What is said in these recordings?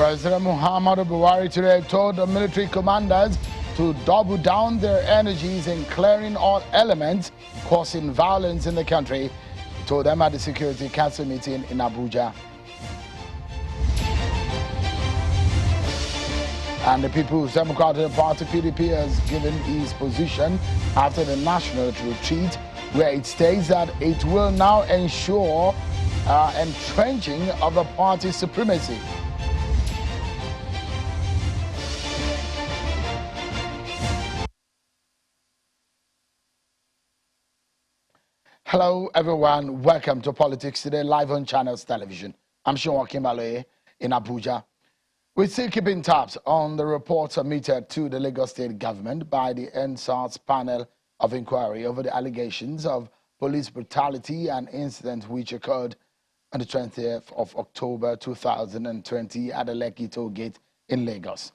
President Muhammadu Buhari today told the military commanders to double down their energies in clearing all elements causing violence in the country. He told them at the Security Council meeting in Abuja. And the People's Democratic Party (PDP) has given its position after the national retreat, where it states that it will now ensure entrenching of the party's supremacy. Hello everyone, welcome to Politics Today live on Channels Television. I'm Sean Kimbaloye in Abuja. We're still keeping tabs on the report submitted to the Lagos State government by the NSAS panel of inquiry over the allegations of police brutality and incident which occurred on the 20th of October 2020 at the Lekki toll gate in Lagos.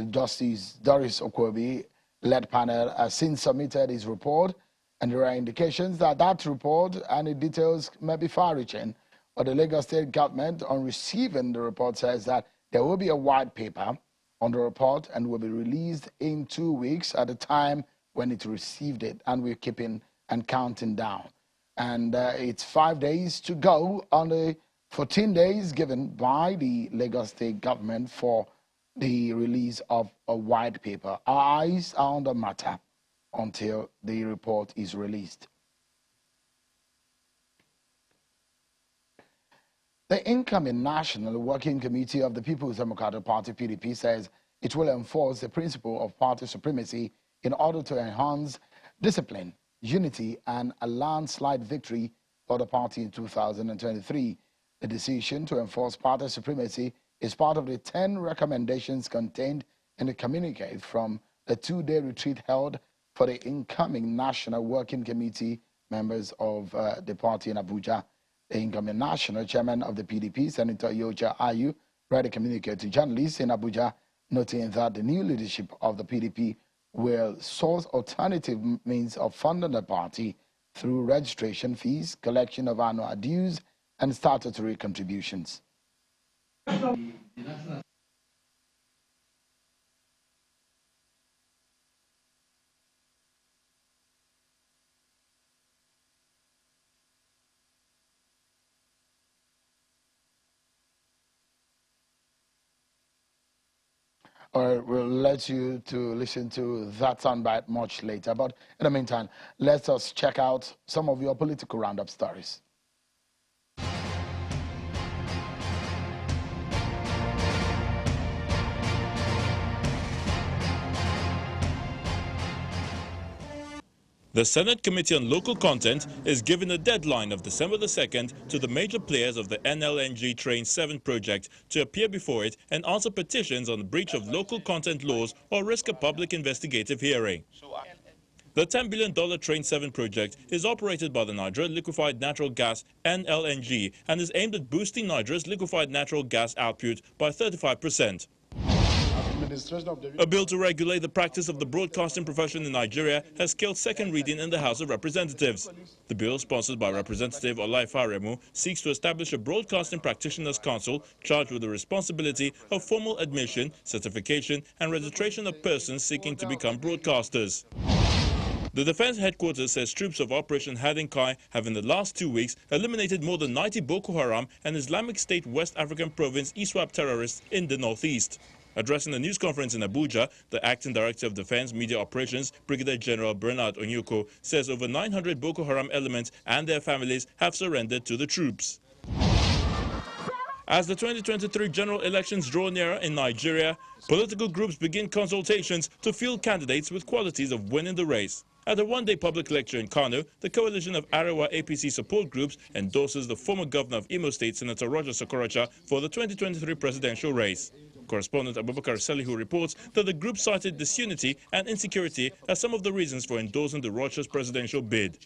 Justice Doris Okwobi-led panel has since submitted his report, and there are indications that that report and the details may be far-reaching. But the Lagos State government, on receiving the report, says that there will be a white paper on the report and will be released in 2 weeks at the time when it received it, and we're keeping and counting down. And it's 5 days to go on the 14 days given by the Lagos State government for the release of a white paper. Our eyes are on the matter until the report is released. The incoming National Working Committee of the People's Democratic Party (PDP) says it will enforce the principle of party supremacy in order to enhance discipline, unity, and a landslide victory for the party in 2023. The decision to enforce party supremacy is part of the 10 recommendations contained in the communique from the 2-day retreat held for the incoming National Working Committee members of the party in Abuja. The incoming National Chairman of the PDP, Senator Yocha Ayu, read a communique to journalists in Abuja, noting that the new leadership of the PDP will source alternative means of funding the party through registration fees, collection of annual dues, and statutory contributions. We'll let you to listen to that soundbite much later. But in the meantime, let us check out some of your political roundup stories. The Senate Committee on Local Content is given a deadline of December the 2nd to the major players of the NLNG Train 7 project to appear before it and answer petitions on the breach of local content laws or risk a public investigative hearing. The $10 billion Train 7 project is operated by the Nigeria Liquefied Natural Gas (NLNG) and is aimed at boosting Nigeria's liquefied natural gas output by 35%. A bill to regulate the practice of the broadcasting profession in Nigeria has scaled second reading in the House of Representatives. The bill, sponsored by Representative Olaifa Remu, seeks to establish a Broadcasting Practitioners Council charged with the responsibility of formal admission, certification, and registration of persons seeking to become broadcasters. The Defense Headquarters says troops of Operation Hardin Kai have in the last 2 weeks eliminated more than 90 Boko Haram and Islamic State West African Province ISWAP terrorists in the northeast. Addressing a news conference in Abuja, the Acting Director of Defense Media Operations, Brigadier General Bernard Onyoko, says over 900 Boko Haram elements and their families have surrendered to the troops. As the 2023 general elections draw nearer in Nigeria, political groups begin consultations to field candidates with qualities of winning the race. At a one-day public lecture in Kano, the coalition of Arewa APC support groups endorses the former governor of Imo State, Senator Roger Sokorocha, for the 2023 presidential race. Correspondent Abubakar Salihu reports that the group cited disunity and insecurity as some of the reasons for endorsing the Rocha's presidential bid.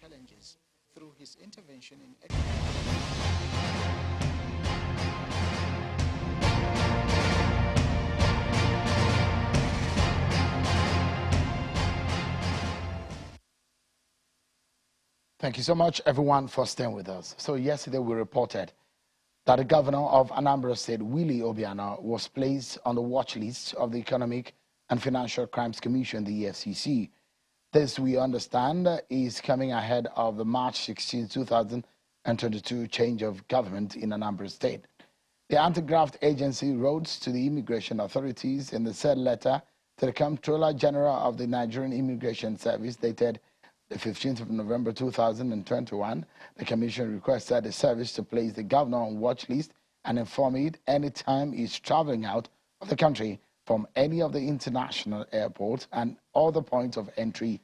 Thank you so much, everyone, for staying with us. So yesterday we reported that the governor of Anambra State, Willie Obiano, was placed on the watch list of the Economic and Financial Crimes Commission, the EFCC. This, we understand, is coming ahead of the March 16, 2022 change of government in Anambra State. The anti-graft agency wrote to the immigration authorities in the said letter to the Comptroller General of the Nigerian Immigration Service dated the 15th of November 2021, the Commission requested the service to place the governor on watch list and inform it anytime he's traveling out of the country from any of the international airports and other points of entry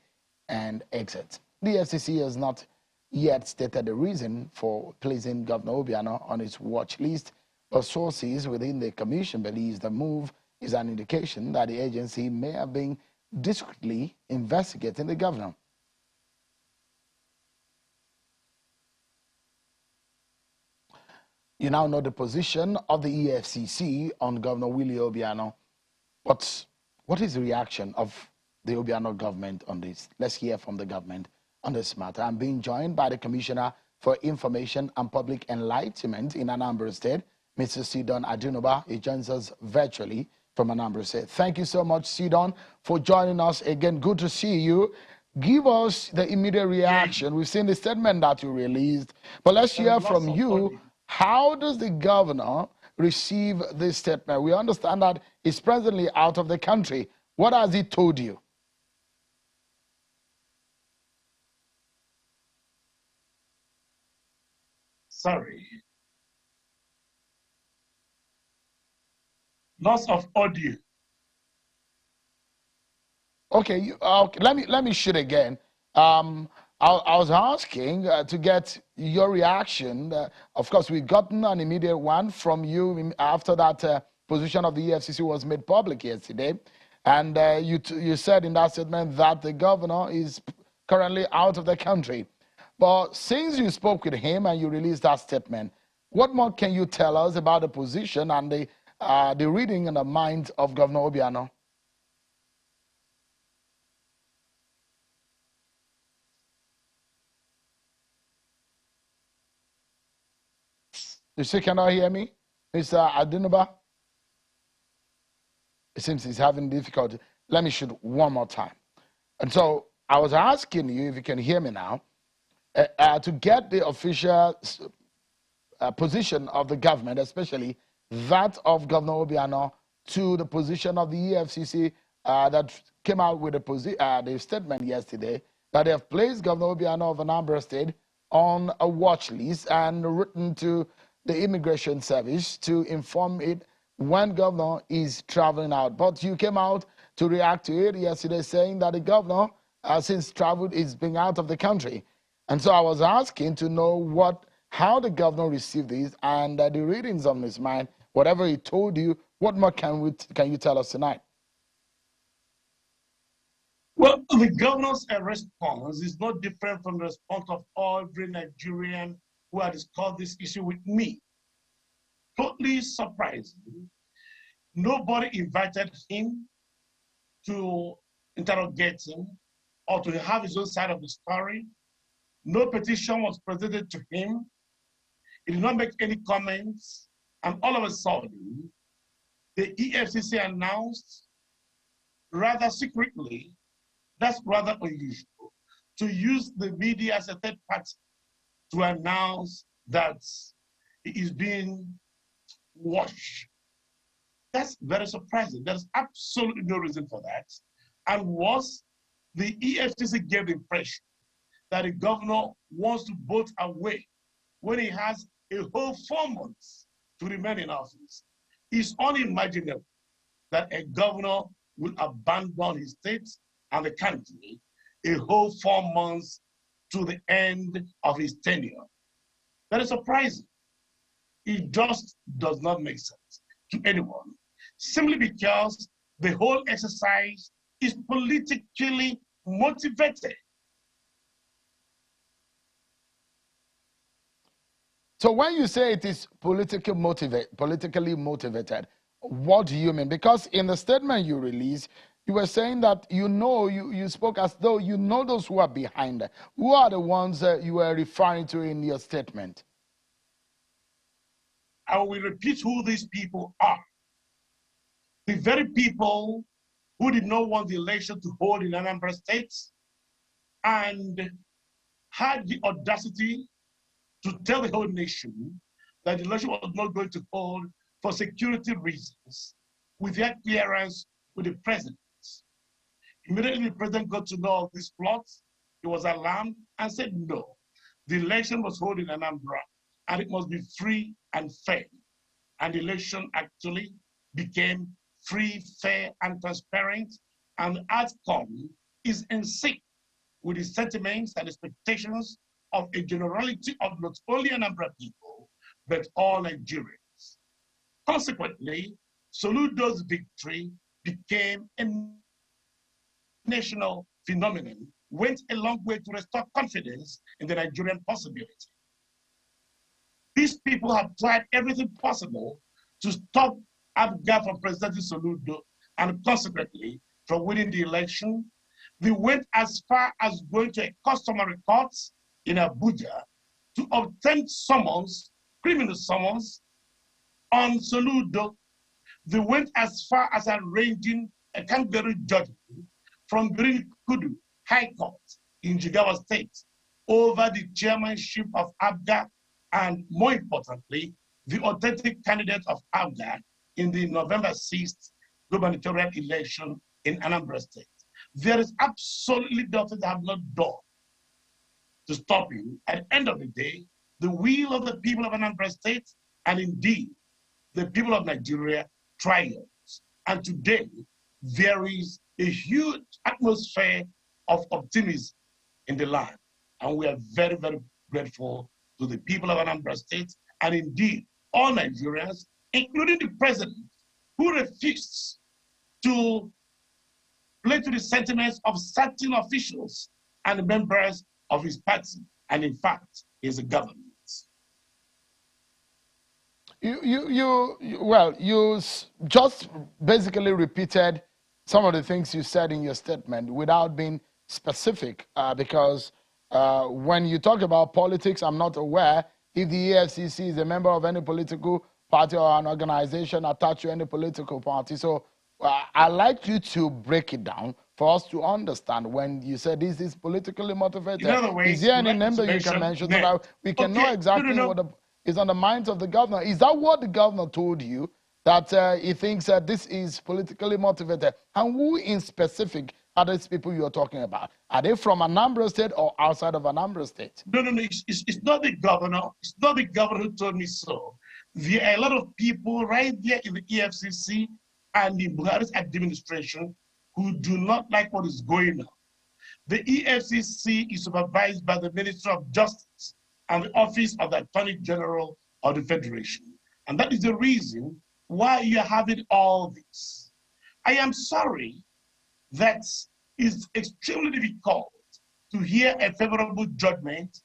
and exit. The FCC has not yet stated the reason for placing Governor Obiano on its watch list, but sources within the Commission believe the move is an indication that the agency may have been discreetly investigating the governor. You now know the position of the EFCC on Governor Willie Obiano. But what is the reaction of the Obiano government on this? Let's hear from the government on this matter. I'm being joined by the Commissioner for Information and Public Enlightenment in Anambra State, Mr. Sidon Adunoba. He joins us virtually from Anambra State. Thank you so much, Sidon, for joining us again. Good to see you. Give us the immediate reaction. We've seen the statement that you released, but let's hear from you. How does the governor receive this statement? We understand that he's presently out of the country. What has he told you? Sorry. Loss of audio. Okay, let me shoot again. I was asking to get your reaction. Of course, we've gotten an immediate one from you after that position of the EFCC was made public yesterday. And you said in that statement that the governor is currently out of the country. But since you spoke with him and you released that statement, what more can you tell us about the position and the reading and the mind of Governor Obiano? You still cannot hear me, Mr. Adunoba? It seems he's having difficulty. Let me shoot one more time. And so I was asking you, if you can hear me now, to get the official position of the government, especially that of Governor Obiano, to the position of the EFCC that came out with the statement yesterday that they have placed Governor Obiano of Anambra State on a watch list and written to the Immigration Service to inform it when governor is traveling out. But you came out to react to it yesterday saying that the governor, since traveled, is being out of the country. And so I was asking to know how the governor received this and the readings on his mind, whatever he told you. What more can you tell us tonight? Well, the governor's response is not different from the response of every Nigerian who had discussed this issue with me. Totally surprising. Nobody invited him to interrogate him or to have his own side of the story. No petition was presented to him. He did not make any comments. And all of a sudden, the EFCC announced, rather secretly, that's rather unusual, to use the media as a third party to announce that he is being watched. That's very surprising. There's absolutely no reason for that. And was the EFCC gave the impression that the governor wants to vote away when he has a whole 4 months to remain in office. It's unimaginable that a governor will abandon his state and the country a whole 4 months to the end of his tenure. That is surprising. It just does not make sense to anyone, simply because the whole exercise is politically motivated. So when you say it is politically motivated, what do you mean? Because in the statement you released, you were saying that you spoke as though you know those who are behind it. Who are the ones that you were referring to in your statement? I will repeat who these people are. The very people who did not want the election to hold in Anambra State and had the audacity to tell the whole nation that the election was not going to hold for security reasons, with their clearance with the president. Immediately, the president got to know of this plot. He was alarmed and said, no, the election was held in Anambra and it must be free and fair. And the election actually became free, fair, and transparent, and the outcome is in sync with the sentiments and expectations of a generality of not only Anambra people, but all Nigerians. Consequently, Soludo's victory became a national phenomenon, went a long way to restore confidence in the Nigerian possibility. These people have tried everything possible to stop Abga from presenting Soludo and consequently from winning the election. They went as far as going to a customary court in Abuja to obtain summons, criminal summons, on Soludo. They went as far as arranging a kangaroo judgment from Green Kudu High Court in Jigawa State over the chairmanship of Abga and, more importantly, the authentic candidate of Abga in the November 6th gubernatorial election in Anambra State. There is absolutely nothing they have not done to stop him. At the end of the day, the will of the people of Anambra State and indeed the people of Nigeria triumphs. And today, there is a huge atmosphere of optimism in the land. And we are very, very grateful to the people of Anambra State and indeed all Nigerians, including the president, who refused to play to the sentiments of certain officials and members of his party, and in fact, his government. You just basically repeated some of the things you said in your statement without being specific, because when you talk about politics, I'm not aware if the EFCC is a member of any political party or an organization attached to any political party. So I'd like you to break it down for us to understand when you said this is politically motivated. In other ways, is there any number you can mention so that we can know exactly what is on the minds of the governor? Is that what the governor told you, that he thinks that this is politically motivated? And who in specific are these people you're talking about? Are they from Anambra State or outside of Anambra State? No, it's not the governor. It's not the governor who told me so. There are a lot of people right there in the EFCC and the Buhari's administration who do not like what is going on. The EFCC is supervised by the Ministry of Justice and the Office of the Attorney General of the Federation. And that is the reason why you're having all this. I am sorry that it's extremely difficult to hear a favorable judgment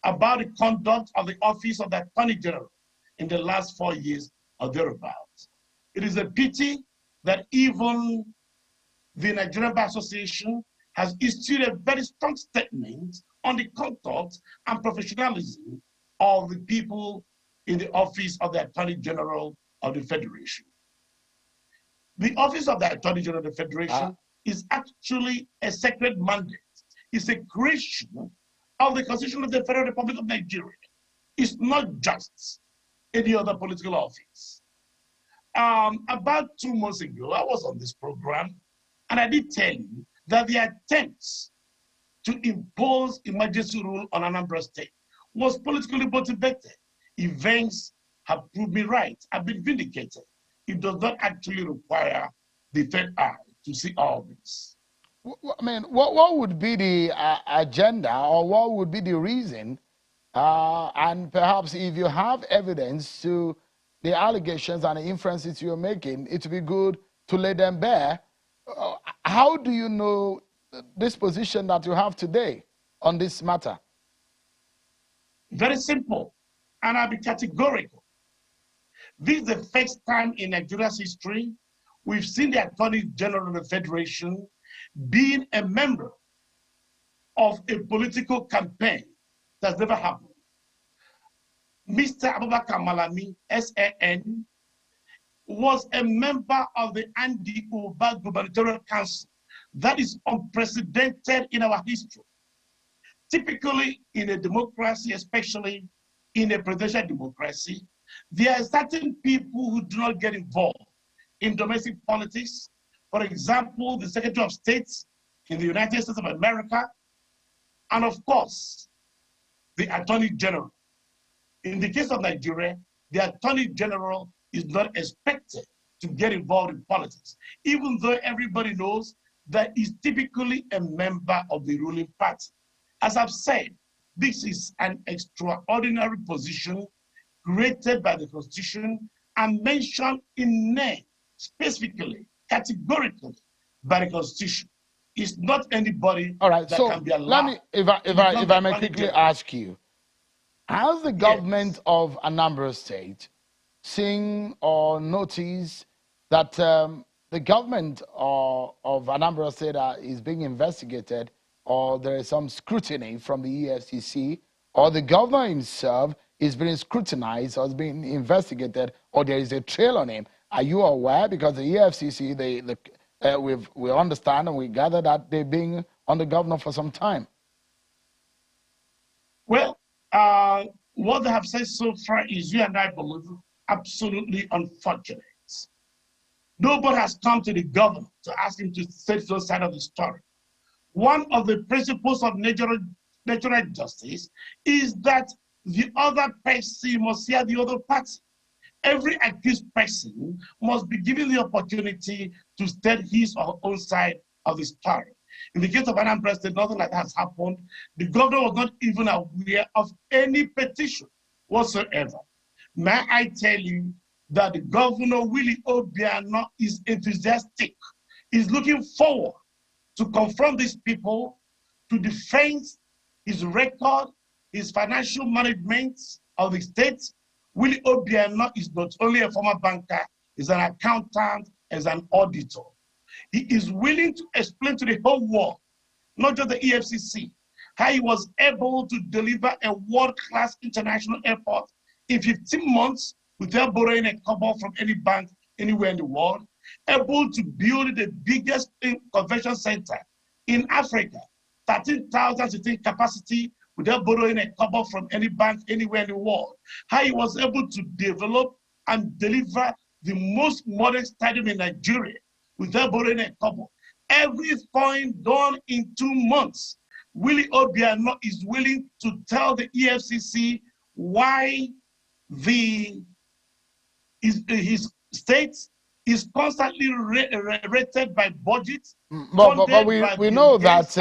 about the conduct of the Office of the Attorney General in the last 4 years or thereabouts. It is a pity that even the Nigerian Bar Association has issued a very strong statement on the conduct and professionalism of the people in the Office of the Attorney General of the Federation. The Office of the Attorney General of the Federation is actually a sacred mandate. It's a creation of the Constitution of the Federal Republic of Nigeria. It's not just any other political office. About 2 months ago, I was on this program, and I did tell you that the attempts to impose emergency rule on Anambra State was politically motivated. Events have proved me right. I've been vindicated. It does not actually require the third eye to see all this. I mean, what would be the agenda, or what would be the reason? And perhaps if you have evidence to the allegations and the inferences you're making, it would be good to lay them bare. How do you know this position that you have today on this matter? Very simple, and I'll be categorical. This is the first time in Nigeria's history we've seen the Attorney General of the Federation being a member of a political campaign. That's never happened. Mr. Abubakar Malami, SAN, was a member of the Andy Uba Gubernatorial Council. That is unprecedented in our history. Typically, in a democracy, especially in a presidential democracy, there are certain people who do not get involved in domestic politics. For example, the Secretary of State in the United States of America, and of course, the Attorney General. In the case of Nigeria, the Attorney General is not expected to get involved in politics, even though everybody knows that he's typically a member of the ruling party. As I've said, this is an extraordinary position created by the Constitution and mentioned in name, specifically, categorically by the Constitution. It's not anybody All right, that so can be allowed. let me, if I may quickly ask you, has the government of Anambra State seen or noticed that the government of Anambra State is being investigated, or there is some scrutiny from the EFCC, or the governor himself is being scrutinized or is being investigated, or there is a trail on him? Are you aware? Because the EFCC, we understand and we gather that they've been on the governor for some time. Well, what they have said so far is, you and I believe, absolutely unfortunate. Nobody has come to the governor to ask him to say his own side of the story. One of the principles of natural justice is that the other person must hear the other party. Every accused person must be given the opportunity to state his or her own side of the story. In the case of Anambra State, nothing like that has happened. The governor was not even aware of any petition whatsoever. May I tell you that the governor, Willie Obiano, is enthusiastic. He's looking forward to confront these people, to defend his record, his financial management of the state. Willie Obiano is not only a former banker, he's an accountant, he's an auditor. He is willing to explain to the whole world, not just the EFCC, how he was able to deliver a world-class international airport in 15 months without borrowing a kobo from any bank anywhere in the world, able to build the biggest convention center in Africa, 13,000 seating capacity without borrowing a kobo from any bank anywhere in the world, how he was able to develop and deliver the most modern stadium in Nigeria without borrowing a kobo. Everything done in 2 months. Willie Obiano is willing to tell the EFCC why his state is constantly rated by budget. But we know that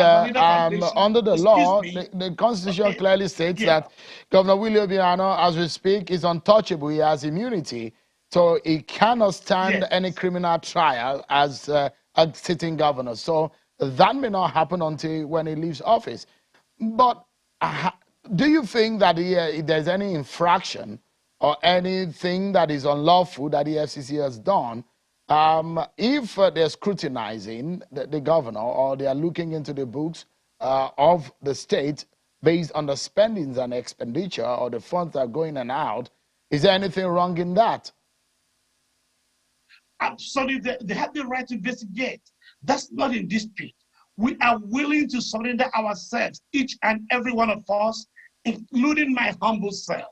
under the law, the Constitution clearly states that Governor Willie Obiano, as we speak, is untouchable. He has immunity. So he cannot stand any criminal trial as a sitting governor. So that may not happen until when he leaves office. But do you think that if there's any infraction or anything that is unlawful that the FCC has done, if they're scrutinizing the governor or they are looking into the books of the state based on the spendings and expenditure or the funds that are going in and out, is there anything wrong in that? Absolutely, they have the right to investigate. That's not in dispute. We are willing to surrender ourselves, each and every one of us, including my humble self.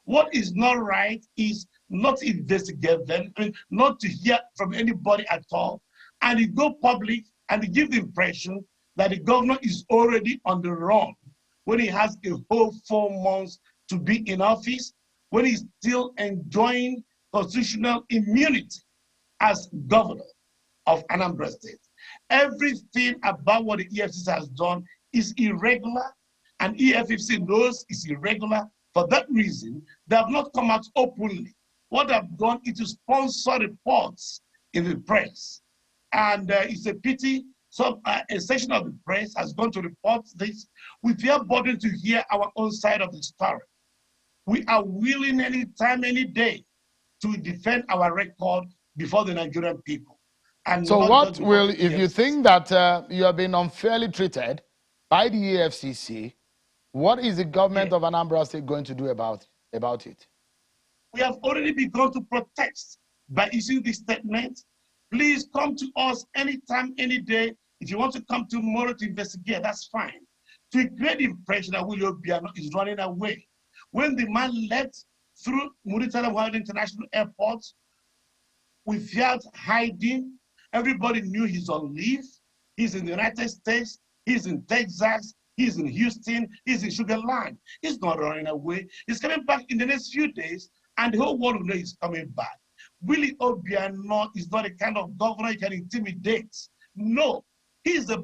What is not right is not to investigate them, not to hear from anybody at all, and to go public and to give the impression that the governor is already on the run when he has a whole 4 months to be in office, when he's still enjoying constitutional immunity as governor of Anambra State. Everything about what the EFCC has done is irregular, and EFCC knows it's irregular. For that reason, they have not come out openly. What they've done is to sponsor reports in the press. And it's a pity a section of the press has gone to report this without bothering to hear our own side of the story. We are willing any time, any day to defend our record before the Nigerian people. And so what will, if you think that you have been unfairly treated by the EFCC, what is the government of Anambra State going to do about it? about it? We have already begun to protest by issuing this statement. Please come to us anytime, any day. If you want to come tomorrow to investigate, that's fine. To create the impression that Willie Obiano is running away. When the man left through Muritala World International Airport without hiding, everybody knew he's on leave. He's in the United States, he's in Texas, he's in Houston, he's in Sugar Land. He's not running away. He's coming back in the next few days, and the whole world will know he's coming back. Willie Obiano is not a kind of governor you can intimidate. No, he's a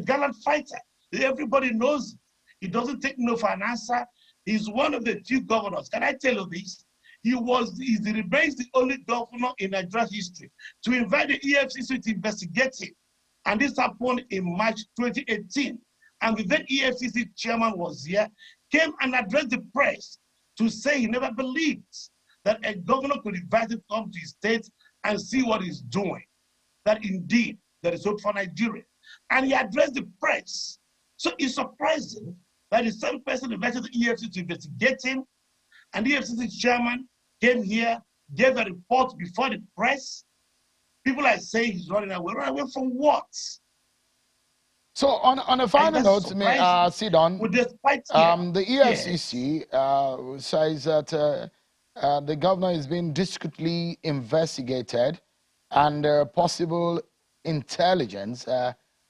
gallant fighter. Everybody knows it. He doesn't take no for an answer. He's one of the few governors. Can I tell you this? He remains the only governor in Nigeria's history to invite the EFCC to investigate him. And this happened in March 2018. And the then EFCC chairman was here, came and addressed the press to say he never believed that a governor could invite him to come to his state and see what he's doing. That indeed, there is hope for Nigeria. And he addressed the press. So it's surprising that the same person invited the EFCC to investigate him, and the EFCC chairman came here, gave a report before the press. People are saying he's running away. Running away from what? So on a final note, Sidon, the EFCC says that the governor is being discreetly investigated and possible intelligence.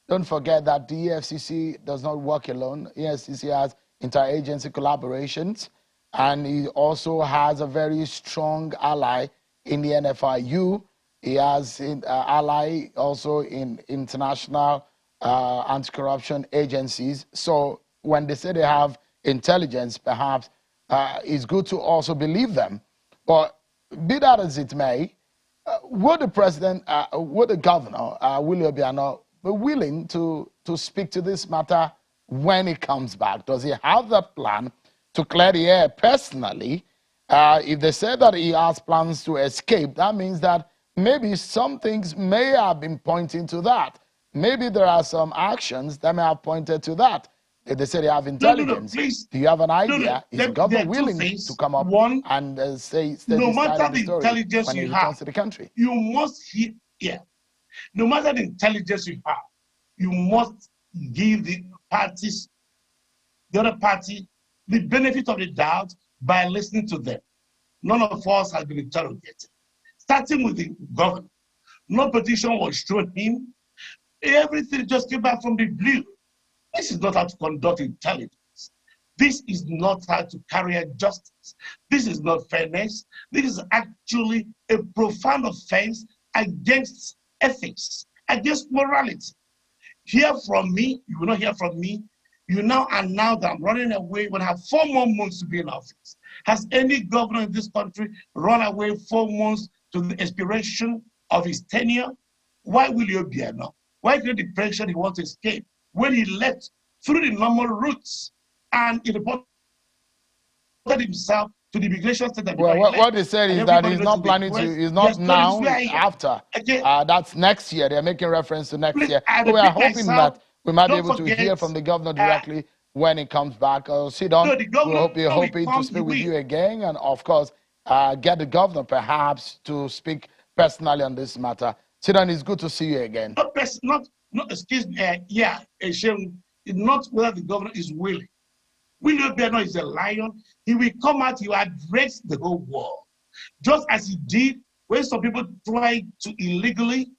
Don't forget that the EFCC does not work alone. EFCC has interagency collaborations, and he also has a very strong ally in the NFIU. He has an ally also in international anti-corruption agencies. So when they say they have intelligence, perhaps it's good to also believe them. But be that as it may, would the president, would the governor, Willie Obiano, be willing to speak to this matter when he comes back? Does he have that plan to clear the air personally? If they say that he has plans to escape, that means that maybe some things may have been pointing to that. Maybe there are some actions that may have pointed to that. If they say they have intelligence, please. Do you have an idea? Is the government willing to come up and say no matter the the intelligence when he you returns have to the country? You must hear, no matter the intelligence you have, you must give the other party, the benefit of the doubt by listening to them. None of us has been interrogated. Starting with the governor, no petition was shown him. Everything just came back from the blue. This is not how to conduct intelligence. This is not how to carry out justice. This is not fairness. This is actually a profound offense against ethics, against morality. Hear from me, you will not hear from me. You now announce that I'm running away when I have 4 more months to be in office. Has any governor in this country run away 4 months to the expiration of his tenure? Why will you be now? Why create the pressure he wants to escape when he left through the normal routes and he reported himself to the immigration center? Well, what they said is that he's not planning to, he's not now, after. That's next year. They're making reference to next year. So we are hoping that we might be able to hear from the governor directly when he comes back. Sit on. We're hoping to speak with you again, and of course, get the governor perhaps to speak personally on this matter. Sidon, it's good to see you again. Excuse me, it's not whether the governor is willing. Willie Obiano is a lion. He will come out, he will address the whole world. Just as he did when some people tried to illegally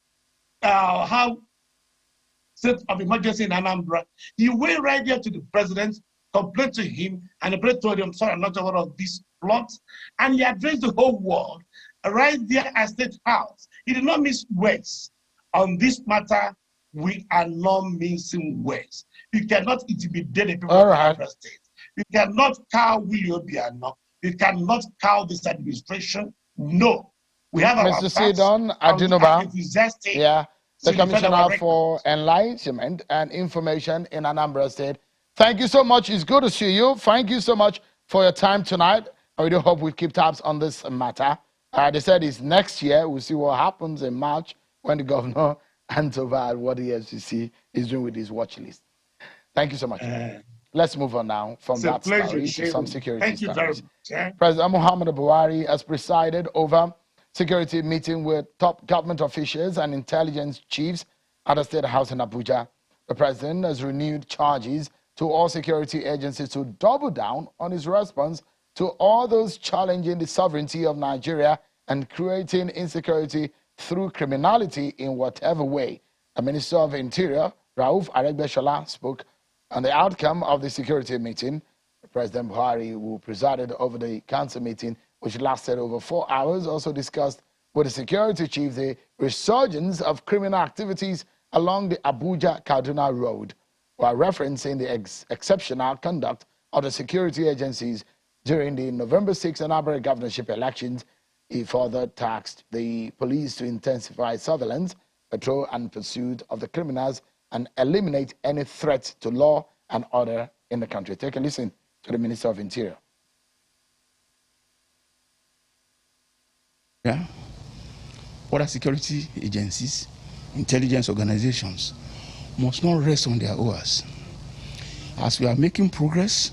have state of emergency in Anambra. He went right there to the president, complained to him, and the president told him, sorry, I'm not aware of this plot. And he addressed the whole world right there at State House. He did not miss words. On this matter, we are not missing words. You cannot intimidate the people of Anambra State. You cannot cow Willie Obiano. You cannot cow this administration. No. We have our Mr. Sidon Adunoba, the Commissioner for Enlightenment and Information in Anambra State. Thank you so much. It's good to see you. Thank you so much for your time tonight. I really hope we keep tabs on this matter. They said it's next year. We'll see what happens in March when the governor hands over what the EFCC is doing with his watch list. Thank you so much. Let's move on now from It's a that pleasure story to some sharing. security Thank you very stories. much. Eh? President Muhammadu Buhari has presided over security meeting with top government officials and intelligence chiefs at the State House in Abuja. The president has renewed charges to all security agencies to double down on his response to all those challenging the sovereignty of Nigeria and creating insecurity through criminality in whatever way. The Minister of Interior, Rauf Aregbesola, spoke on the outcome of the security meeting. President Buhari, who presided over the council meeting, which lasted over 4 hours, also discussed with the security chief the resurgence of criminal activities along the Abuja-Kaduna road, while referencing the exceptional conduct of the security agencies during the November 6 Anambra governorship elections. He further tasked the police to intensify surveillance, patrol, and pursuit of the criminals and eliminate any threat to law and order in the country. Take a listen to the Minister of Interior. Yeah. Other security agencies, intelligence organizations must not rest on their oars. As we are making progress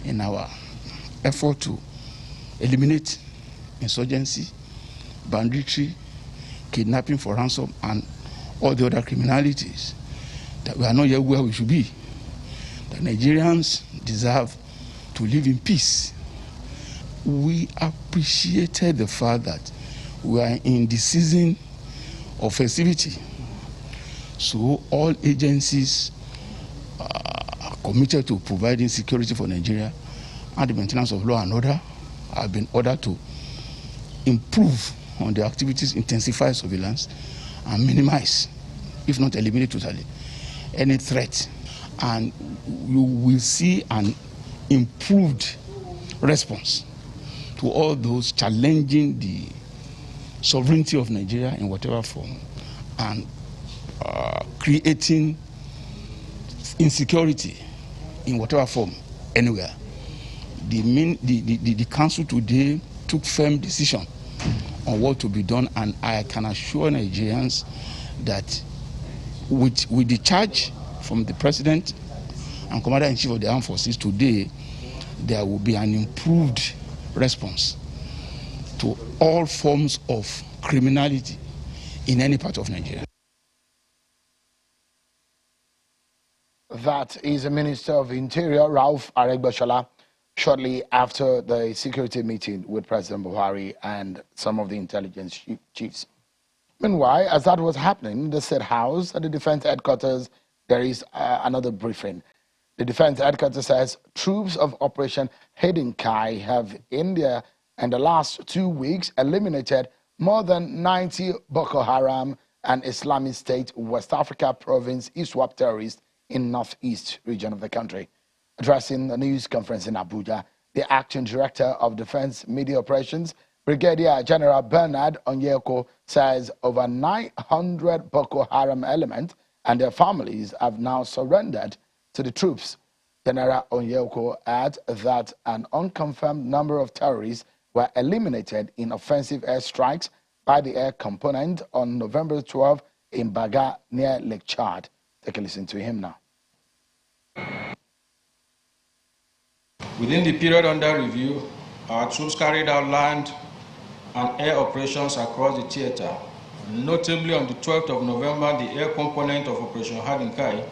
in our effort to eliminate insurgency, banditry, kidnapping for ransom, and all the other criminalities, that we are not yet where we should be. The Nigerians deserve to live in peace. We appreciated the fact that we are in the season of festivity. So all agencies are committed to providing security for Nigeria, and the maintenance of law and order have been ordered to improve on the activities, intensify surveillance, and minimize, if not eliminate totally, any threat. And you will see an improved response to all those challenging the sovereignty of Nigeria in whatever form and creating insecurity in whatever form anywhere. The council today took firm decision on what to be done, and I can assure Nigerians that with the charge from the President and Commander-in-Chief of the Armed Forces today, there will be an improved response to all forms of criminality in any part of Nigeria. That is the Minister of Interior, Rauf Aregbesola, shortly after the security meeting with President Buhari and some of the intelligence chiefs. Meanwhile, as that was happening in the State House at the Defense Headquarters, there is another briefing. The Defense Headquarters says troops of Operation Hedinkai have in the last 2 weeks eliminated more than 90 Boko Haram and Islamic State West Africa province ISWAP terrorists in northeast region of the country. Addressing a news conference in Abuja, the acting director of Defense Media Operations, Brigadier General Bernard Onyeko, says over 900 Boko Haram elements and their families have now surrendered to the troops. General Onyeko adds that an unconfirmed number of terrorists were eliminated in offensive airstrikes by the air component on November 12 in Baga near Lake Chad. Take a listen to him now. Within the period under review, our troops carried out land and air operations across the theater. Notably, on the 12th of November, the air component of Operation Hedinkai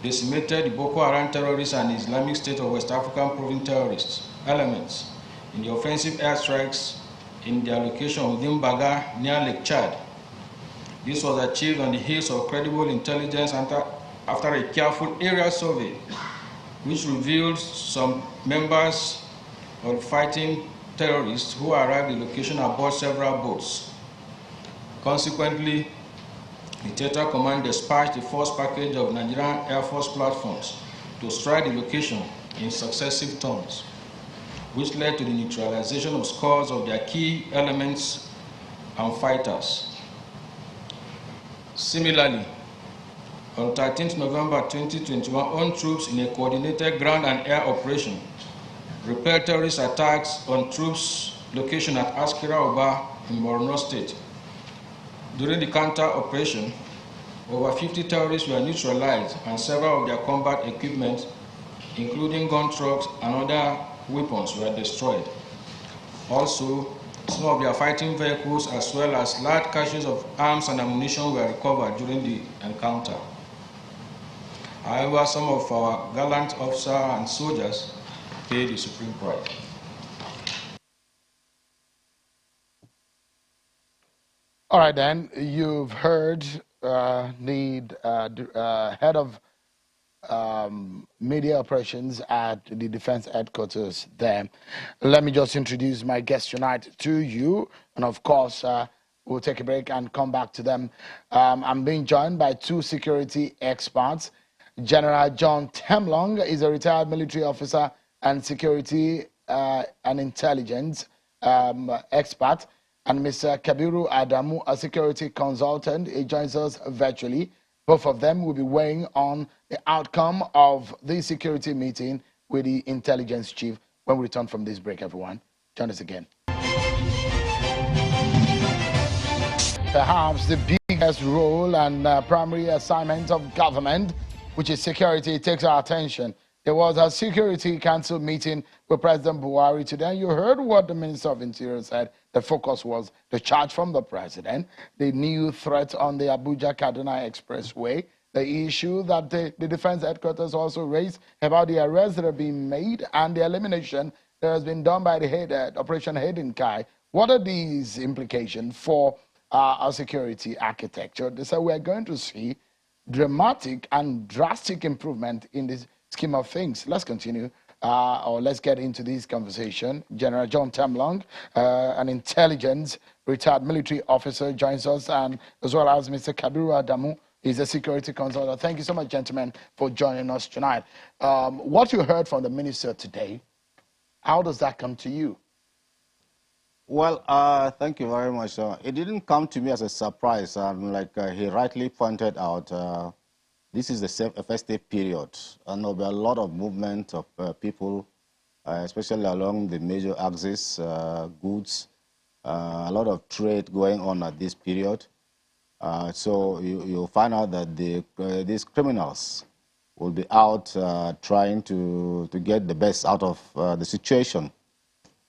decimated the Boko Haram terrorists and Islamic State of West African province terrorists elements in the offensive airstrikes in their location within Baga near Lake Chad. This was achieved on the heels of credible intelligence after a careful area survey, which revealed some members of fighting terrorists who arrived at the location aboard several boats. Consequently, the theater command dispatched the first package of Nigerian Air Force platforms to strike the location in successive turns, which led to the neutralization of scores of their key elements and fighters. Similarly, on 13th November 2021, armed troops in a coordinated ground and air operation repelled terrorist attacks on troops location at Askira Oba in Borno State. During the counter operation, over 50 terrorists were neutralized and several of their combat equipment including gun trucks and other weapons, were destroyed. Also, some of their fighting vehicles as well as large caches of arms and ammunition were recovered during the encounter. However, some of our gallant officers and soldiers paid the supreme price. All right, then, you've heard the head of media operations at the defense headquarters there. Let me just introduce my guest tonight to you, and of course, we'll take a break and come back to them. I'm being joined by two security experts. General John Temlong is a retired military officer and security and intelligence expert, and Mr. Kabiru Adamu, a security consultant. He joins us virtually. Both of them will be weighing on the outcome of the security meeting with the intelligence chief when we return from this break, everyone. Join us again. Perhaps the biggest role and primary assignment of government, which is security, takes our attention. There was a Security Council meeting with President Buhari today. You heard what the Minister of Interior said. The focus was the charge from the president, the new threat on the Abuja-Kaduna Expressway, the issue that the defense headquarters also raised about the arrests that are being made and the elimination that has been done by the head, Operation Hayden Kai. What are these implications for our security architecture? They said we're going to see dramatic and drastic improvement in this scheme of things. Let's continue, or let's get into this conversation. General John Temlong, an intelligence retired military officer, joins us, and as well as Mr. Kabiru Adamu, he's a security consultant. Thank you so much, gentlemen, for joining us tonight. What you heard from the minister today, how does that come to you? Well, thank you very much. It didn't come to me as a surprise. Like he rightly pointed out, this is a festive period, and there'll be a lot of movement of people, especially along the major axis, goods, a lot of trade going on at this period. So you'll find out that these criminals will be out trying to get the best out of the situation.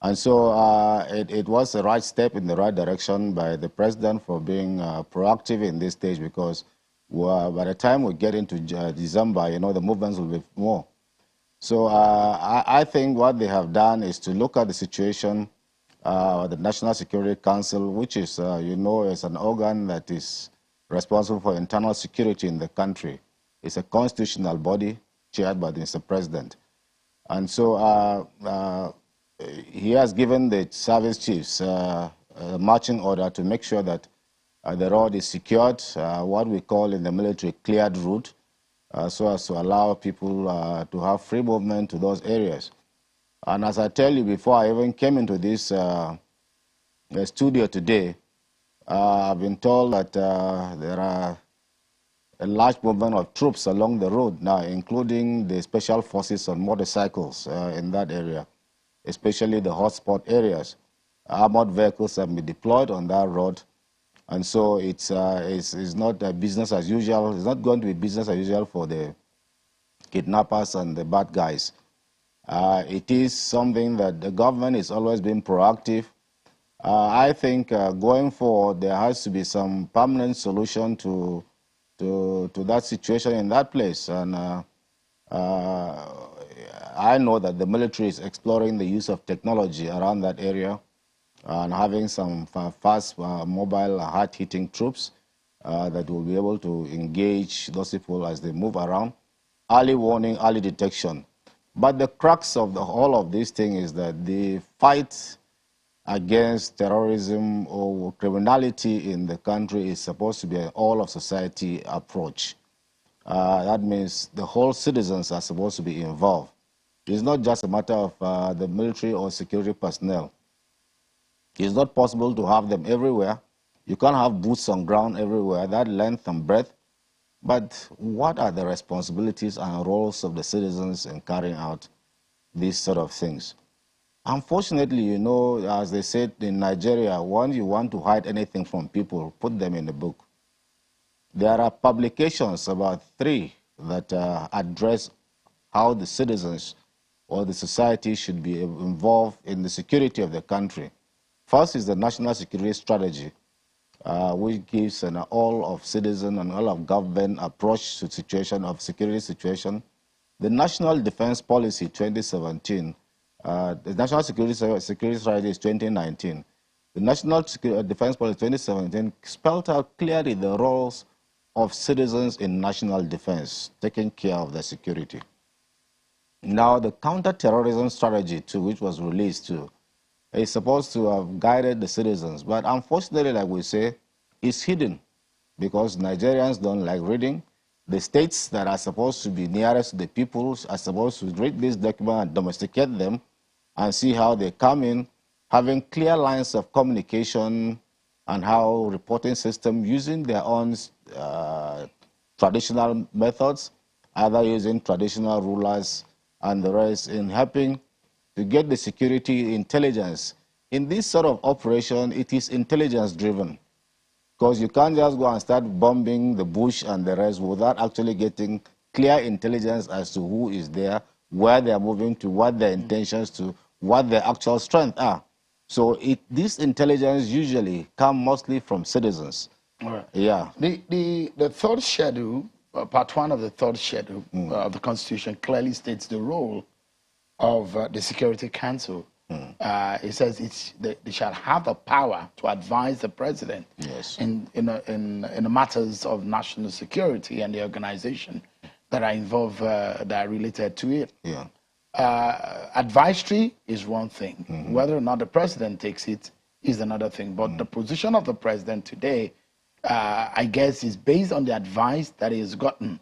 And so it was the right step in the right direction by the president for being proactive in this stage, because by the time we get into December, the movements will be more. So I think what they have done is to look at the situation. The National Security Council, which is, is an organ that is responsible for internal security in the country. It's a constitutional body chaired by Mr. President. And so he has given the service chiefs a marching order to make sure that the road is secured, what we call in the military cleared route, so as to allow people to have free movement to those areas. And as I tell you, before I even came into this studio today, I've been told that there are a large movement of troops along the road now, including the special forces on motorcycles in that area, especially the hotspot areas. Armored vehicles have been deployed on that road. And so it's not business as usual. It's not going to be business as usual for the kidnappers and the bad guys. It is something that the government is always been proactive. I think going forward, there has to be some permanent solution to that situation in that place. And I know that the military is exploring the use of technology around that area and having some fast, mobile, hard-hitting troops that will be able to engage those people as they move around. Early warning, early detection. But the crux of all of this thing is that the fight against terrorism or criminality in the country is supposed to be an all-of-society approach. That means the whole citizens are supposed to be involved. It's not just a matter of the military or security personnel. It's not possible to have them everywhere. You can't have boots on ground everywhere, that length and breadth. But what are the responsibilities and roles of the citizens in carrying out these sort of things? Unfortunately, as they said in Nigeria, once you want to hide anything from people, put them in a book. There are publications, about 3, that address how the citizens or the society should be involved in the security of the country. First is the national security strategy, which gives an all of citizen and all of government approach to situation of security situation. The National Defense Policy 2017, the National Security Strategy is 2019. The National Defense Policy 2017 spelled out clearly the roles of citizens in national defense, taking care of their security. Now, the counter-terrorism strategy, too, which was released, too, is supposed to have guided the citizens. But unfortunately, like we say, it's hidden because Nigerians don't like reading. The states that are supposed to be nearest to the people are supposed to read this document and domesticate them and see how they come in, having clear lines of communication and how reporting system using their own traditional methods, either using traditional rulers and the rest in helping to get the security intelligence. In this sort of operation, it is intelligence driven because you can't just go and start bombing the bush and the rest without actually getting clear intelligence as to who is there, where they are moving to, what their intentions to, what their actual strengths are. So this intelligence usually comes mostly from citizens. All right. Yeah. The third schedule, part 1 of the third schedule of the Constitution clearly states the role of the Security Council. It says they shall have the power to advise the president in the matters of national security and the organization that are involved, that are related to it. Yeah. Advisory is one thing. Whether or not the president takes it is another thing. But the position of the president today, I guess, is based on the advice that he has gotten.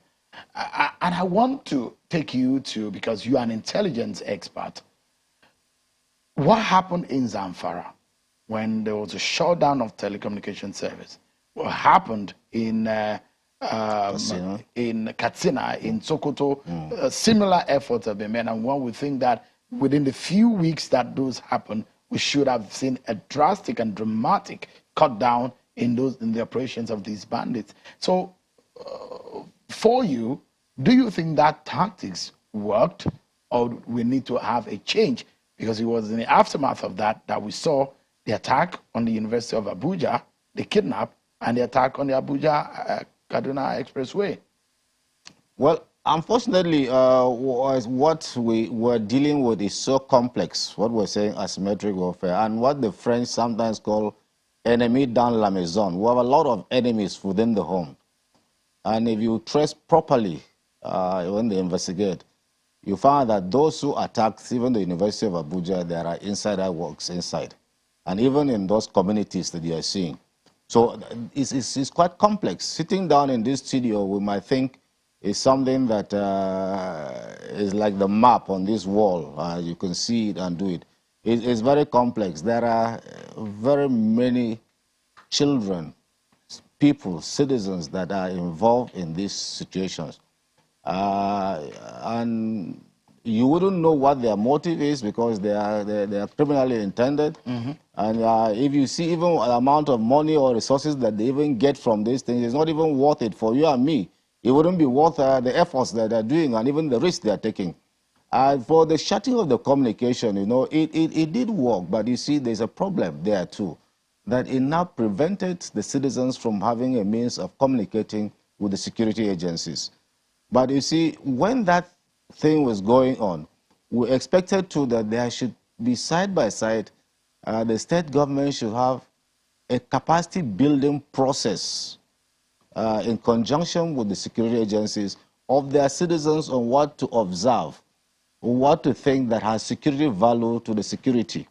And I want to take you to, because you are an intelligence expert, what happened in Zamfara when there was a shutdown of telecommunication service? What happened in Katsina, in Sokoto? Similar efforts have been made, and one would think that within the few weeks that those happened, we should have seen a drastic and dramatic cut down in the operations of these bandits. So, for you, do you think that tactics worked, or we need to have a change? Because it was in the aftermath of that we saw the attack on the University of Abuja, the kidnap, and the attack on the Abuja-Kaduna Expressway. Well, unfortunately, what we were dealing with is so complex, what we're saying asymmetric warfare, and what the French sometimes call ennemi dans la maison. We have a lot of enemies within the home. And if you trace properly when they investigate, you find that those who attacked even the University of Abuja, there are insider works inside. And even in those communities that you are seeing. So it's quite complex. Sitting down in this studio, we might think is something that is like the map on this wall. You can see it and do it. It's very complex. There are very many children, people, citizens that are involved in these situations. And you wouldn't know what their motive is because they are criminally intended. And if you see even the amount of money or resources that they even get from these things, it's not even worth it for you and me. It wouldn't be worth the efforts that they're doing and even the risk they're taking. For the shutting of the communication, you know, it did work, but you see there's a problem there too, that it now prevented the citizens from having a means of communicating with the security agencies. But you see, when that thing was going on, we expected that there should be side by side, the state government should have a capacity building process in conjunction with the security agencies of their citizens on what to observe, what to think that has security value to the security.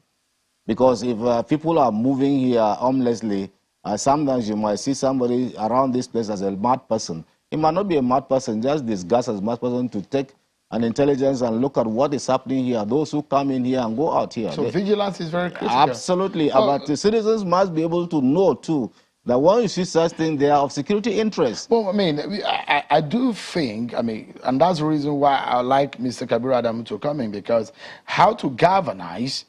Because if people are moving here harmlessly, sometimes you might see somebody around this place as a mad person. It might not be a mad person, just disguised as a mad person to take an intelligence and look at what is happening here, those who come in here and go out here. So vigilance is very critical. Absolutely. But the citizens must be able to know, too, that when you see such things, they are of security interest. Well, I mean, I do think, and that's the reason why I like Mr. Kabiru Adamu to come in, because how to galvanize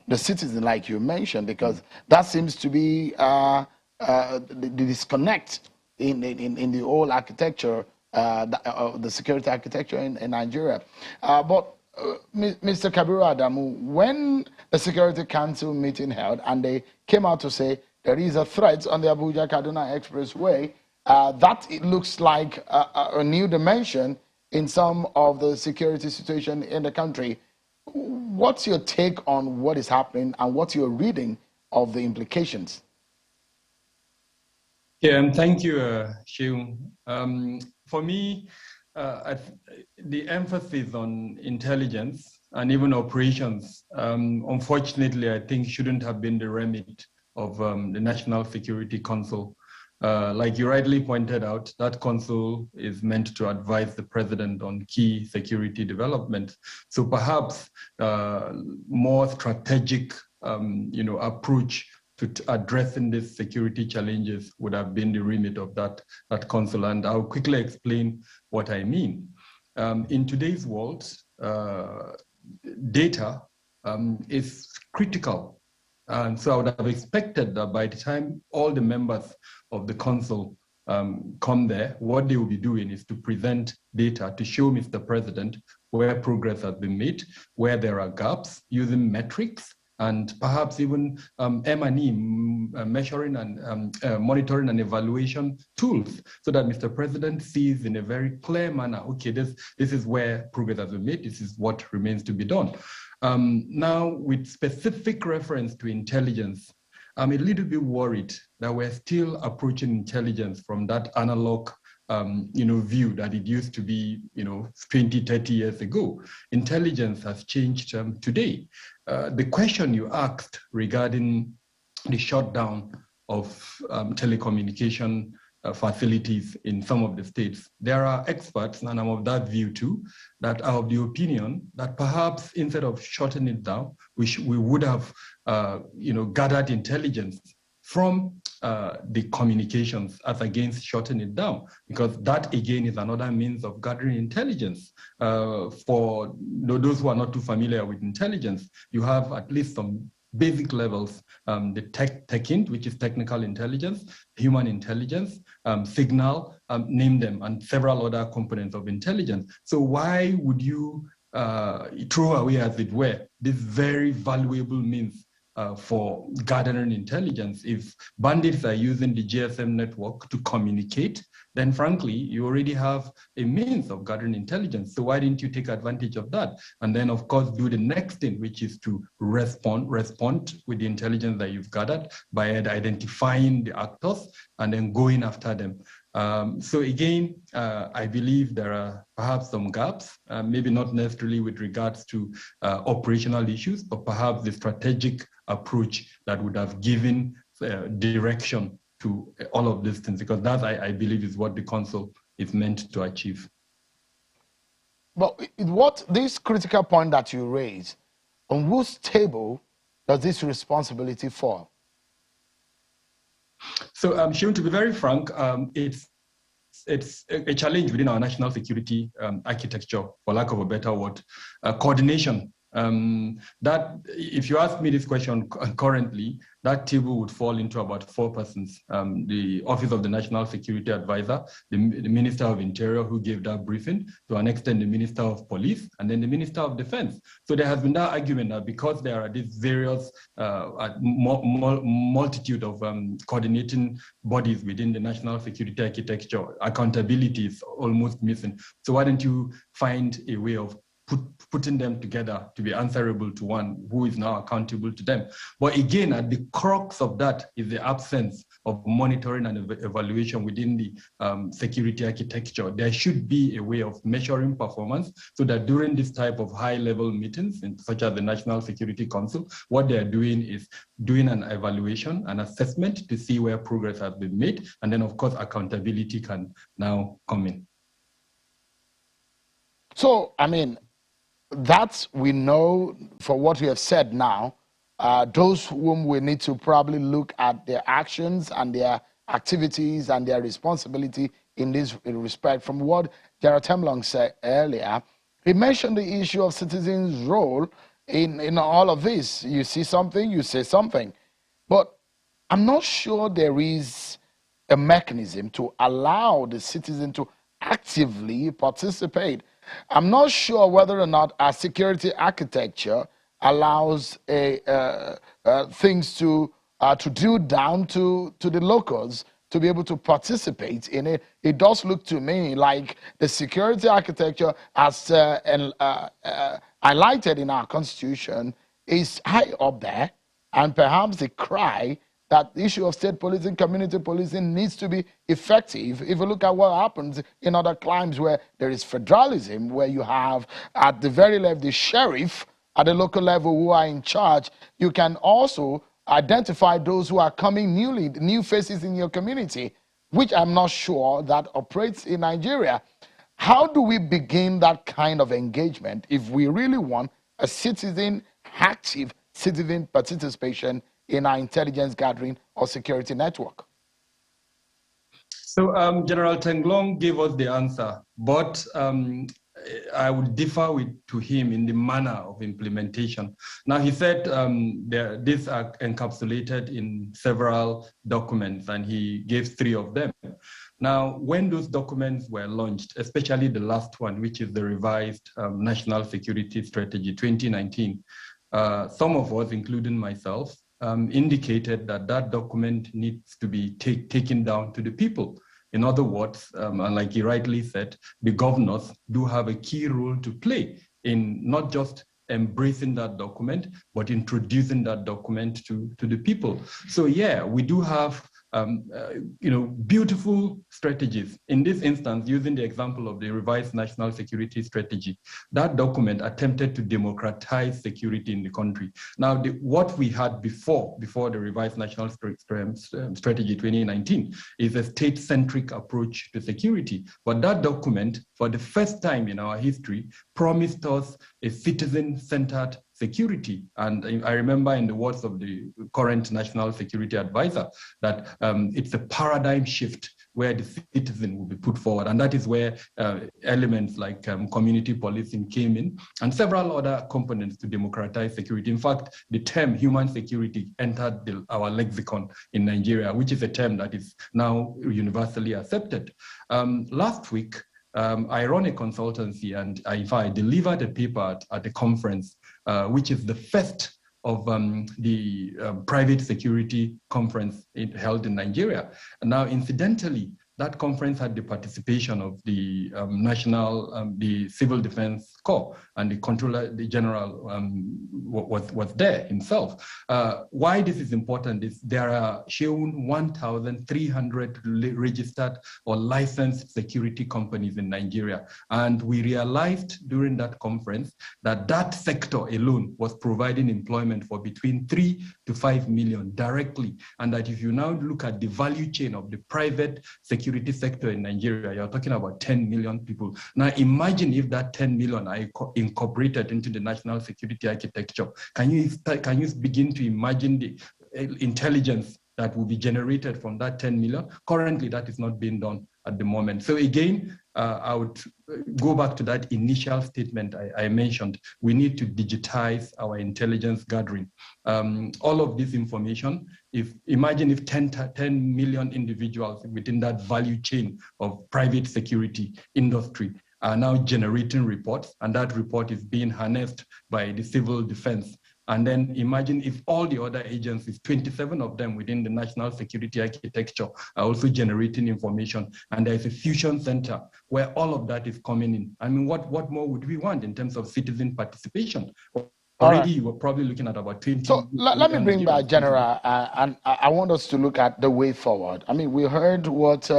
the citizen, like you mentioned, because that seems to be the disconnect in the whole architecture the security architecture in Nigeria. But Mr. Kabiru Adamu, when the Security Council meeting held and they came out to say there is a threat on the Abuja-Kaduna Expressway, that it looks like a new dimension in some of the security situation in the country. What's your take on what is happening and what's your reading of the implications? Yeah, thank you, Sheung. For me, the emphasis on intelligence and even operations, unfortunately, I think shouldn't have been the remit of the National Security Council. Like you rightly pointed out, that council is meant to advise the president on key security developments. So perhaps more strategic, approach to addressing these security challenges would have been the remit of that council. And I'll quickly explain what I mean. In today's world, data is critical. And so I would have expected that by the time all the members of the council come there, what they will be doing is to present data to show Mr. President where progress has been made, where there are gaps, using metrics, and perhaps even M&E, measuring and monitoring and evaluation tools, so that Mr. President sees in a very clear manner, okay, this is where progress has been made, this is what remains to be done. Now, with specific reference to intelligence, I'm a little bit worried that we're still approaching intelligence from that analog view that it used to be, 20, 30 years ago. Intelligence has changed today. The question you asked regarding the shutdown of telecommunication facilities in some of the states, there are experts, and I'm of that view too, that are of the opinion that perhaps instead of shutting it down, we would have gathered intelligence from the communications as against shutting it down, because that again is another means of gathering intelligence. For those who are not too familiar with intelligence, you have at least some basic levels, the TechInt, which is technical intelligence, human intelligence, signal, name them, and several other components of intelligence. So why would you throw away, as it were, this very valuable means for gathering intelligence? If bandits are using the GSM network to communicate, then frankly, you already have a means of gathering intelligence. So why didn't you take advantage of that? And then of course, do the next thing, which is to respond with the intelligence that you've gathered by identifying the actors and then going after them. So again, I believe there are perhaps some gaps, maybe not necessarily with regards to operational issues, but perhaps the strategic approach that would have given direction to all of these things, because that, I believe, is what the council is meant to achieve. But this critical point that you raise, on whose table does this responsibility fall? So, Sheung, to be very frank, it's a challenge within our national security architecture, for lack of a better word, coordination. That, if you ask me this question currently, that table would fall into about 4 persons. The Office of the National Security Advisor, the Minister of Interior, who gave that briefing, to an extent the Minister of Police, and then the Minister of Defense. So there has been that argument that because there are these various multitude of coordinating bodies within the national security architecture, accountability is almost missing. So why don't you find a way of putting them together to be answerable to one who is now accountable to them? But again, at the crux of that is the absence of monitoring and evaluation within the security architecture. There should be a way of measuring performance so that during this type of high-level meetings, such as the National Security Council, what they're doing is doing an evaluation, an assessment to see where progress has been made, and then of course accountability can now come in. So, I mean, that we know for what we have said now, those whom we need to probably look at their actions and their activities and their responsibility in this respect. From what Gerald Temlong said earlier, he mentioned the issue of citizens' role in all of this. You see something, you say something. But I'm not sure there is a mechanism to allow the citizen to actively participate. I'm not sure whether or not our security architecture allows things to drill down to the locals to be able to participate in it. It does look to me like the security architecture, as highlighted in our constitution, is high up there, and perhaps the cry that the issue of state policing, community policing needs to be effective. If you look at what happens in other climes where there is federalism, where you have at the very left the sheriff at the local level who are in charge, you can also identify those who are coming new faces in your community, which I'm not sure that operates in Nigeria. How do we begin that kind of engagement if we really want a active citizen participation in our intelligence gathering or security network? So General Tenglong gave us the answer, but I would differ to him in the manner of implementation. Now, he said these are encapsulated in several documents, and he gave 3 of them. Now, when those documents were launched, especially the last one, which is the revised National Security Strategy 2019, some of us, including myself, indicated that that document needs to be taken down to the people. In other words, and like he rightly said, the governors do have a key role to play in not just embracing that document, but introducing that document to the people. So yeah, we do have beautiful strategies. In this instance, using the example of the revised National Security Strategy, that document attempted to democratize security in the country. Now, what we had before the revised National Strategy 2019 is a state-centric approach to security. But that document, for the first time in our history, promised us a citizen-centered security. And I remember, in the words of the current National Security Advisor, that it's a paradigm shift where the citizen will be put forward. And that is where elements like community policing came in, and several other components to democratize security. In fact, the term human security entered our lexicon in Nigeria, which is a term that is now universally accepted. Last week, I run a consultancy, and I delivered a paper at a conference, which is the first of the private security conference held in Nigeria. And now, incidentally, that conference had the participation of the the Civil Defense Corps, and the Controller General was there himself. Why this is important is there are shown 1,300 registered or licensed security companies in Nigeria. And we realized during that conference that that sector alone was providing employment for between 3 to 5 million directly. And that if you now look at the value chain of the private security sector in Nigeria, you're talking about 10 million people. Now imagine if that 10 million are incorporated into the national security architecture. Can you begin to imagine the intelligence that will be generated from that 10 million? Currently, that is not being done at the moment. So again, I would go back to that initial statement I mentioned. We need to digitize our intelligence gathering. All of this information, imagine if 10 million individuals within that value chain of private security industry are now generating reports, and that report is being harnessed by the civil defense. And then imagine if all the other agencies, 27 of them within the national security architecture, are also generating information. And there's a fusion center where all of that is coming in. I mean, what more would we want in terms of citizen participation? Already, you were probably looking at about 20. So let me bring back General, and I want us to look at the way forward. I mean, we heard what,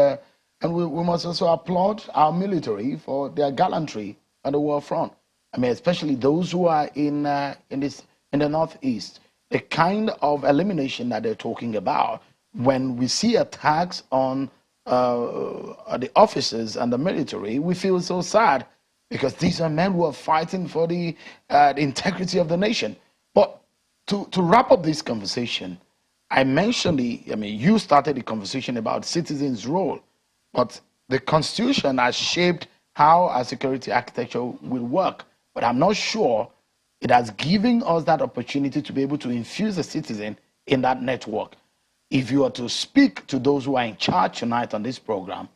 and we must also applaud our military for their gallantry on the war front. I mean, especially those who are in the Northeast, the kind of elimination that they're talking about. When we see attacks on the officers and the military, we feel so sad, because these are men who are fighting for the integrity of the nation. But to wrap up this conversation, I mentioned you started the conversation about citizens' role, but the Constitution has shaped how our security architecture will work. But I'm not sure it has given us that opportunity to be able to infuse a citizen in that network. If you are to speak to those who are in charge tonight on this program,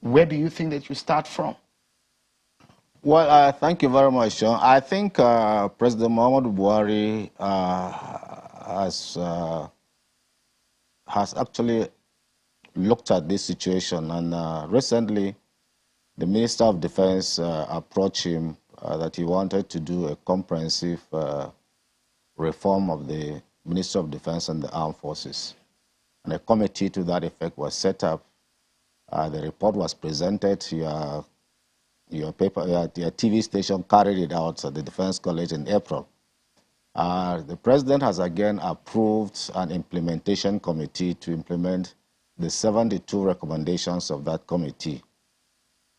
Where do you think that you start from? Well, thank you very much, Sean. I think President Muhammadu Buhari has actually looked at this situation, and recently the Minister of Defense approached him that he wanted to do a comprehensive reform of the Ministry of Defense and the Armed Forces. And a committee to that effect was set up. The report was presented. Your TV station carried it out at the Defense College in April. The President has again approved an implementation committee to implement the 72 recommendations of that committee.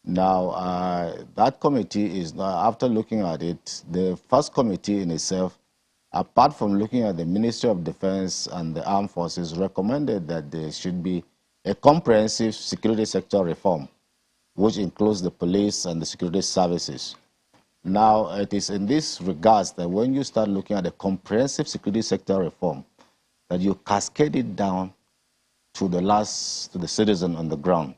Now, that committee is, after looking at it, the first committee in itself, apart from looking at the Ministry of Defense and the Armed Forces, recommended that there should be a comprehensive security sector reform, which includes the police and the security services. Now, it is in this regards that when you start looking at the comprehensive security sector reform, that you cascade it down to the citizen on the ground.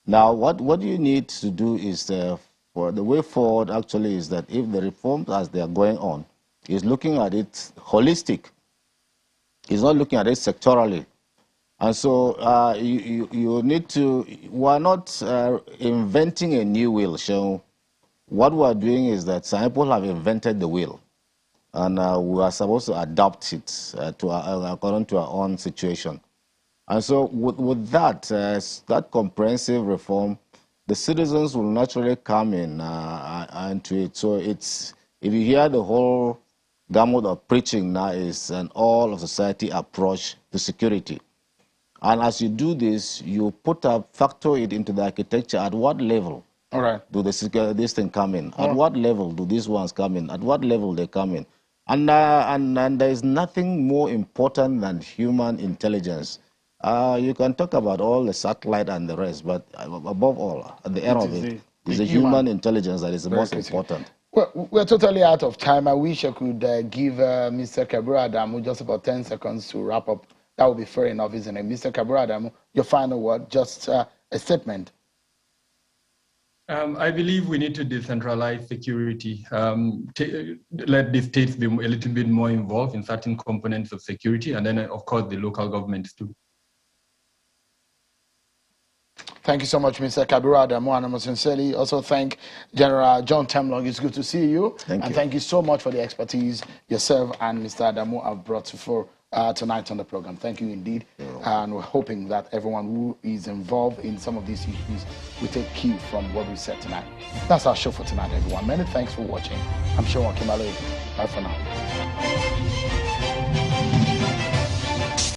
Now, what you need to do is, for the way forward actually is that if the reforms as they are going on, is looking at it holistic, is not looking at it sectorally. And so you need to, we're not inventing a new wheel, so what we're doing is that some people have invented the wheel, and we are supposed to adapt it according to our own situation. And so with that, that comprehensive reform, the citizens will naturally come in into it. So it's, if you hear the whole gamut of preaching now is an all of society approach to security. And as you do this, you factor it into the architecture. At what level do this thing come in? At what level do these ones come in? At what level they come in? And there is nothing more important than human intelligence. You can talk about all the satellite and the rest, but above all, at the end of it, is the human intelligence that is the most important. Well, we're totally out of time. I wish I could give Mr. Kabura Adamu just about 10 seconds to wrap up. That would be fair enough, isn't it? Mr. Kabura Adamu, your final word, just a statement. I believe we need to decentralize security. Let the states be a little bit more involved in certain components of security, and then, of course, the local governments too. Thank you so much, Mr. Kabura Adamu, and I must sincerely also thank General John Temlong. It's good to see you. Thank you so much for the expertise yourself and Mr. Adamu have brought for tonight on the program. Thank you indeed. And we're hoping that everyone who is involved in some of these issues will take cue from what we said tonight. That's our show for tonight, everyone. Many thanks for watching. I'm Sean Wakimalo. Bye for now.